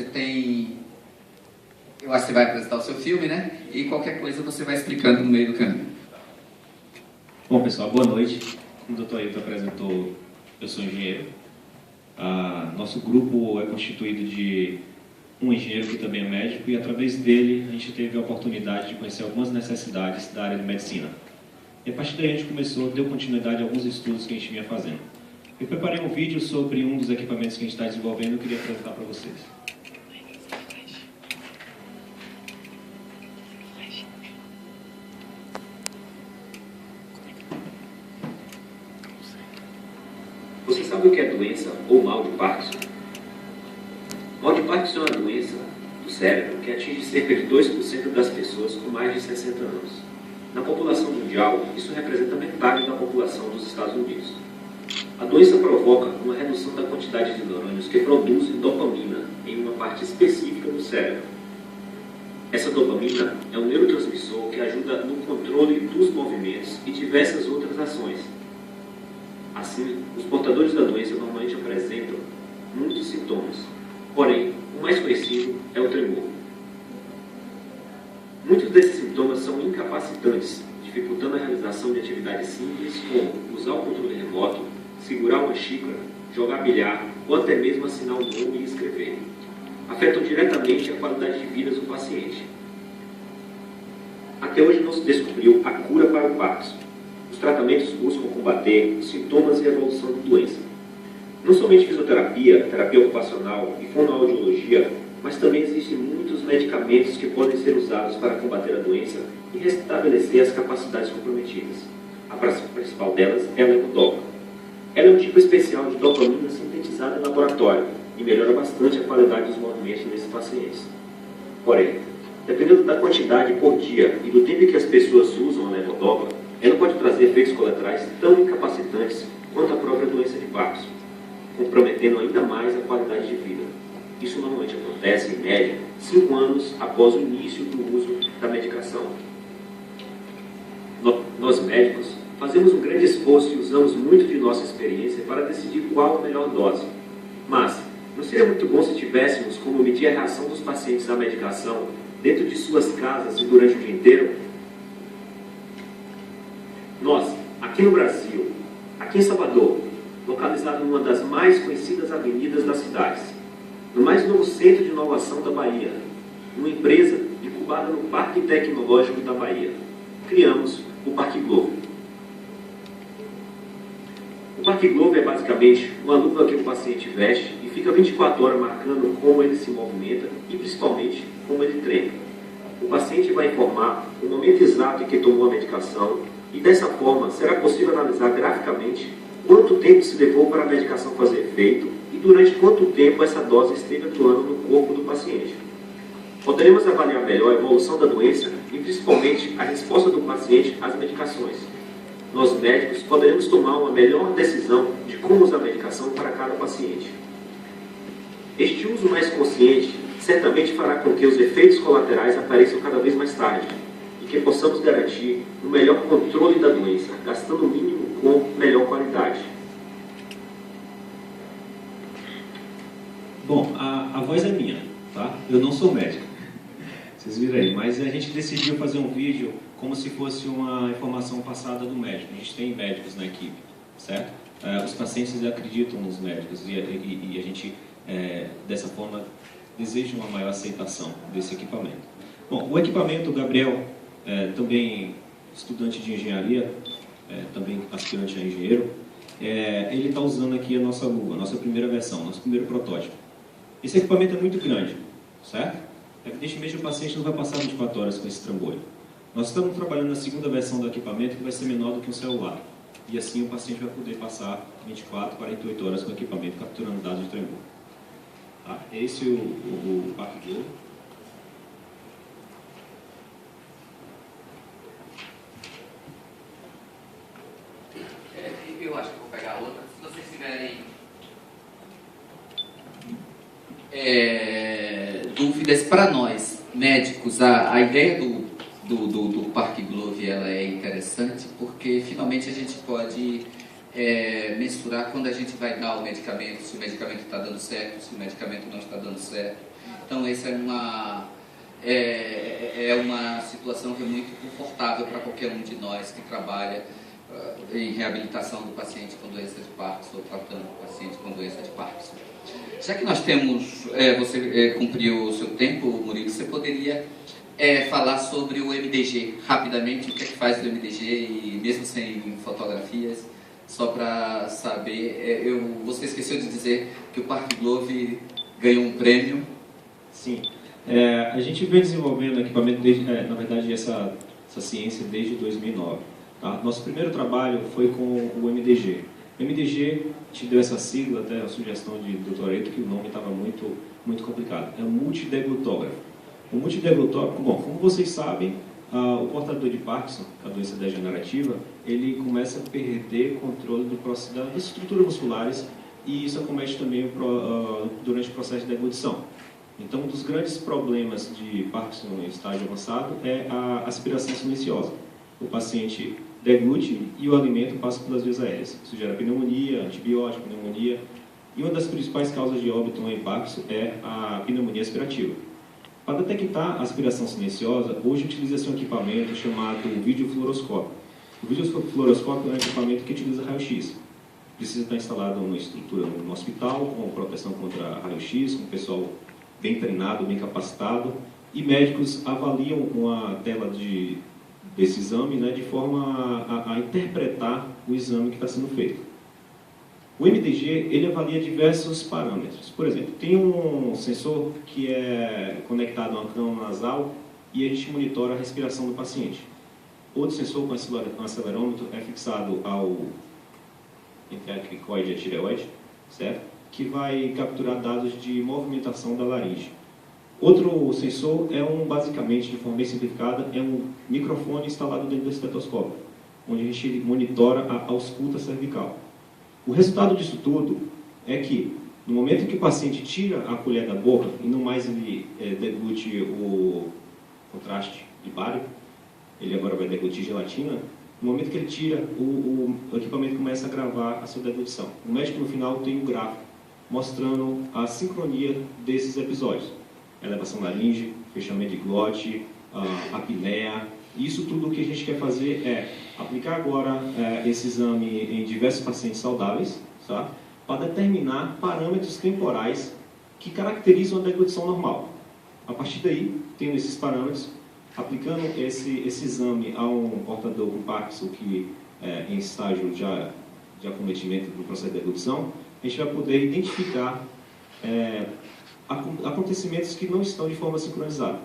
Você tem... Eu acho que você vai apresentar o seu filme, né? E qualquer coisa você vai explicando no meio do caminho. Bom, pessoal, boa noite. Como o Dr. Ailton apresentou, eu sou engenheiro. Nosso grupo é constituído de um engenheiro que também é médico e, através dele, a gente teve a oportunidade de conhecer algumas necessidades da área de medicina. E, a partir daí, a gente deu continuidade a alguns estudos que a gente vinha fazendo. Eu preparei um vídeo sobre um dos equipamentos que a gente está desenvolvendo e eu queria apresentar para vocês. Você sabe o que é doença ou mal de Parkinson? Mal de Parkinson é uma doença do cérebro que atinge cerca de 2% das pessoas com mais de 60 anos. Na população mundial, isso representa metade da população dos Estados Unidos. A doença provoca uma redução da quantidade de neurônios que produzem dopamina em uma parte específica do cérebro. Essa dopamina é um neurotransmissor que ajuda no controle dos movimentos e diversas outras ações. Assim, os portadores da doença normalmente apresentam muitos sintomas, porém, o mais conhecido é o tremor. Muitos desses sintomas são incapacitantes, dificultando a realização de atividades simples como usar o controle remoto, segurar uma xícara, jogar bilhar ou até mesmo assinar um nome e escrever. Afetam diretamente a qualidade de vida do paciente. Até hoje não se descobriu a cura para o Parkinson. Os tratamentos buscam combater os sintomas e a evolução da doença. Não somente fisioterapia, terapia ocupacional e fonoaudiologia, mas também existem muitos medicamentos que podem ser usados para combater a doença e restabelecer as capacidades comprometidas. A principal delas é a levodopa. Ela é um tipo especial de dopamina sintetizada em laboratório e melhora bastante a qualidade dos movimentos desses pacientes. Porém, dependendo da quantidade por dia e do tempo que as pessoas usam a levodopa, ela pode trazer efeitos colaterais tão incapacitantes quanto a própria doença de Parkinson, comprometendo ainda mais a qualidade de vida. Isso normalmente acontece, em média, 5 anos após o início do uso da medicação. Nós médicos fazemos um grande esforço e usamos muito de nossa experiência para decidir qual a melhor dose. Mas, não seria muito bom se tivéssemos como medir a reação dos pacientes à medicação dentro de suas casas e durante o dia inteiro? Nós, aqui no Brasil, aqui em Salvador, localizado numa das mais conhecidas avenidas das cidades, no mais novo centro de inovação da Bahia, numa empresa incubada no Parque Tecnológico da Bahia, criamos o Parque Globo. O Parque Globo é basicamente uma luva que o paciente veste e fica 24 horas marcando como ele se movimenta e principalmente como ele treina. O paciente vai informar o momento exato em que tomou a medicação e dessa forma será possível analisar graficamente quanto tempo se levou para a medicação fazer efeito e durante quanto tempo essa dose esteve atuando no corpo do paciente. Poderemos avaliar melhor a evolução da doença e principalmente a resposta do paciente às medicações. Nós médicos poderemos tomar uma melhor decisão de como usar a medicação para cada paciente. Este uso mais consciente certamente fará com que os efeitos colaterais apareçam cada vez mais tarde e que possamos garantir um melhor controle da doença, gastando o mínimo com melhor qualidade. Bom, a voz é minha, tá? Eu não sou médico, vocês viram aí, mas a gente decidiu fazer um vídeo como se fosse uma informação passada do médico. A gente tem médicos na equipe, certo? Os pacientes acreditam nos médicos e a gente, dessa forma, deseja uma maior aceitação desse equipamento. Bom, o equipamento, o Gabriel, também estudante de engenharia, também aspirante a engenheiro, ele está usando aqui a nossa luva, a nossa primeira versão, nosso primeiro protótipo. Esse equipamento é muito grande, certo? Evidentemente o paciente não vai passar 24 horas com esse trambolho. Nós estamos trabalhando na segunda versão do equipamento que vai ser menor do que um celular. E assim o paciente vai poder passar 24, 48 horas com o equipamento capturando dados de tremor. Tá? Esse é o Parque Globo. Eu acho que vou pegar a outra. Se vocês tiverem dúvidas para nós, médicos, a ideia do Parque Globo ela é interessante porque finalmente a gente pode mensurar quando a gente vai dar o medicamento, se o medicamento está dando certo, se o medicamento não está dando certo. Então, essa é uma situação que é muito confortável para qualquer um de nós que trabalha em reabilitação do paciente com doença de Parkinson ou tratando o paciente com doença de Parkinson. Já que nós temos, você cumpriu o seu tempo, Murilo, você poderia falar sobre o MDG rapidamente, o que é que faz o MDG, e mesmo sem fotografias, só para saber. Você esqueceu de dizer que o Park Glove ganhou um prêmio. Sim. A gente vem desenvolvendo equipamento, na verdade, essa ciência desde 2009. Tá? Nosso primeiro trabalho foi com o MDG. O MDG, a gente deu essa sigla, até a sugestão de Dr. Eito, que o nome estava muito complicado. É um multideglutógrafo. O multideglutógrafo, bom, como vocês sabem, o portador de Parkinson, a doença degenerativa, ele começa a perder controle das estruturas musculares, e isso acomete também durante o processo de deglutição. Então, um dos grandes problemas de Parkinson em estágio avançado é a aspiração silenciosa. O paciente deglute e o alimento passa pelas vias aéreas. Isso gera pneumonia, antibiótico, pneumonia. E uma das principais causas de óbito em Parkinson é a pneumonia aspirativa. Para detectar a aspiração silenciosa, hoje utiliza-se um equipamento chamado videofluoroscópio. O videofluoroscópio é um equipamento que utiliza raio-x. Precisa estar instalado numa estrutura no hospital, com proteção contra raio-x, com o pessoal bem treinado, bem capacitado, e médicos avaliam uma tela desse exame, né, de forma a interpretar o exame que está sendo feito. O MDG, ele avalia diversos parâmetros. Por exemplo, tem um sensor que é conectado a um cano nasal e a gente monitora a respiração do paciente. Outro sensor com acelerômetro é fixado ao cricoide e a tireoide, certo? Que vai capturar dados de movimentação da laringe. Outro sensor basicamente, de forma bem simplificada, é um microfone instalado dentro do estetoscópio, onde a gente monitora a ausculta cervical. O resultado disso tudo é que, no momento que o paciente tira a colher da boca, e não mais ele deglute o contraste de bário, ele agora vai deglutir gelatina, no momento que ele tira, o equipamento começa a gravar a sua deglutição. O médico, no final, tem um gráfico mostrando a sincronia desses episódios. Elevação laringe, fechamento de glote, apneia. Isso tudo o que a gente quer fazer é aplicar agora esse exame em diversos pacientes saudáveis, tá? Para determinar parâmetros temporais que caracterizam a deglutição normal. A partir daí, tendo esses parâmetros, aplicando esse exame a um portador com Parkinson que em estágio já de acometimento do processo de deglutição, a gente vai poder identificar acontecimentos que não estão de forma sincronizada.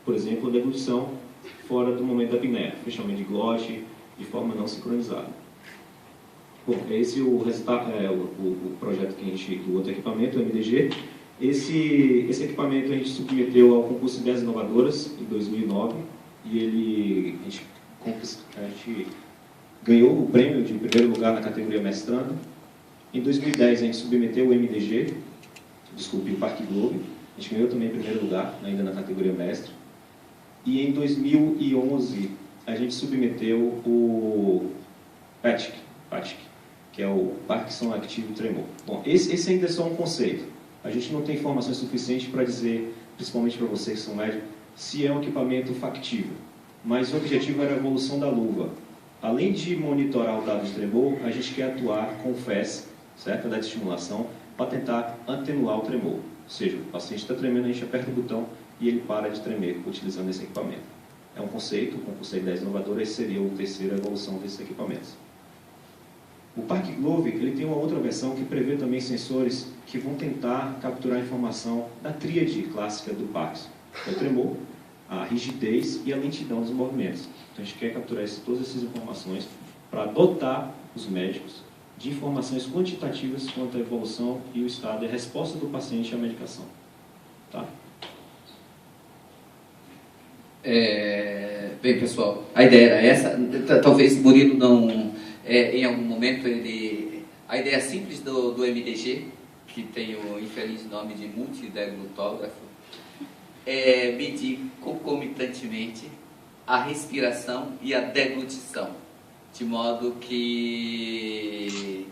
Por exemplo, a deglutição fora do momento da apneia, fechamento de glote de forma não sincronizada. Bom, esse é o resultado, o projeto que a gente, do outro equipamento, o MDG. Esse equipamento a gente submeteu ao concurso de ideias inovadoras em 2009 e a gente ganhou o prêmio de primeiro lugar na categoria mestrando. Em 2010 a gente submeteu o MDG, o Park Glove, a gente ganhou também primeiro lugar, ainda na categoria mestre. E em 2011 a gente submeteu o PATIC, que é o Parkinson Active Tremor. Bom, esse ainda é só um conceito. A gente não tem informações suficientes para dizer, principalmente para vocês que são médicos, se é um equipamento factível. Mas o objetivo era a evolução da luva. Além de monitorar o dado de tremor, a gente quer atuar com o FES, certo? Da estimulação, para tentar atenuar o tremor. Ou seja, o paciente está tremendo, a gente aperta o botão e ele para de tremer utilizando esse equipamento. É um conceito, com concurso de ideias inovadoras, esse seria a terceira evolução desses equipamentos. O Park Glove, ele tem uma outra versão que prevê também sensores que vão tentar capturar a informação da tríade clássica do Parkinson, que é o tremor, a rigidez e a lentidão dos movimentos. Então a gente quer capturar todas essas informações para dotar os médicos de informações quantitativas quanto à evolução e o estado e a resposta do paciente à medicação. Tá? Bem, pessoal, a ideia era essa. Talvez Murilo não, em algum momento, a ideia simples do MDG, que tem o infeliz nome de multideglutógrafo, é medir concomitantemente a respiração e a deglutição, de modo que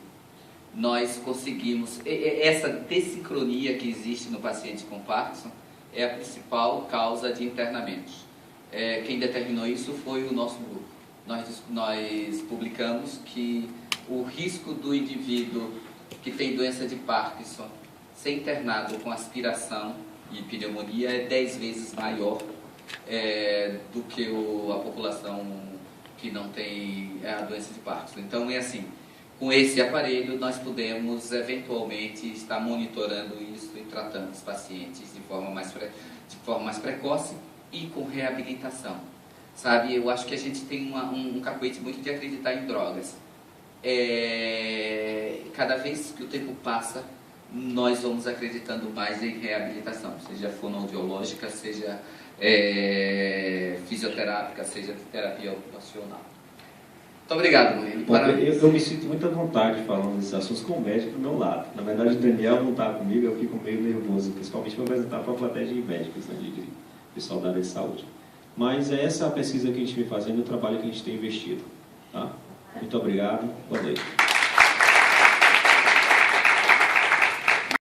nós conseguimos, essa dessincronia que existe no paciente com Parkinson é a principal causa de internamentos. Quem determinou isso foi o nosso grupo. Nós publicamos que o risco do indivíduo que tem doença de Parkinson ser internado com aspiração e pneumonia é 10 vezes maior do que a população que não tem a doença de Parkinson. Então é assim, com esse aparelho nós podemos eventualmente estar monitorando isso e tratando os pacientes de forma mais precoce e com reabilitação. Sabe, eu acho que a gente tem um cacuete muito de acreditar em drogas. Cada vez que o tempo passa, nós vamos acreditando mais em reabilitação, seja fonoaudiológica, seja fisioterápica, seja terapia ocupacional. Muito obrigado, Murilo. Eu me sinto muito à vontade falando desses assuntos com o médico do meu lado. Na verdade, o Daniel não está comigo, eu fico meio nervoso, principalmente para apresentar para a plateia de médicos, né, de pessoal da área de saúde. Mas essa é a pesquisa que a gente vem fazendo e o trabalho que a gente tem investido. Tá? Muito obrigado. Boa noite.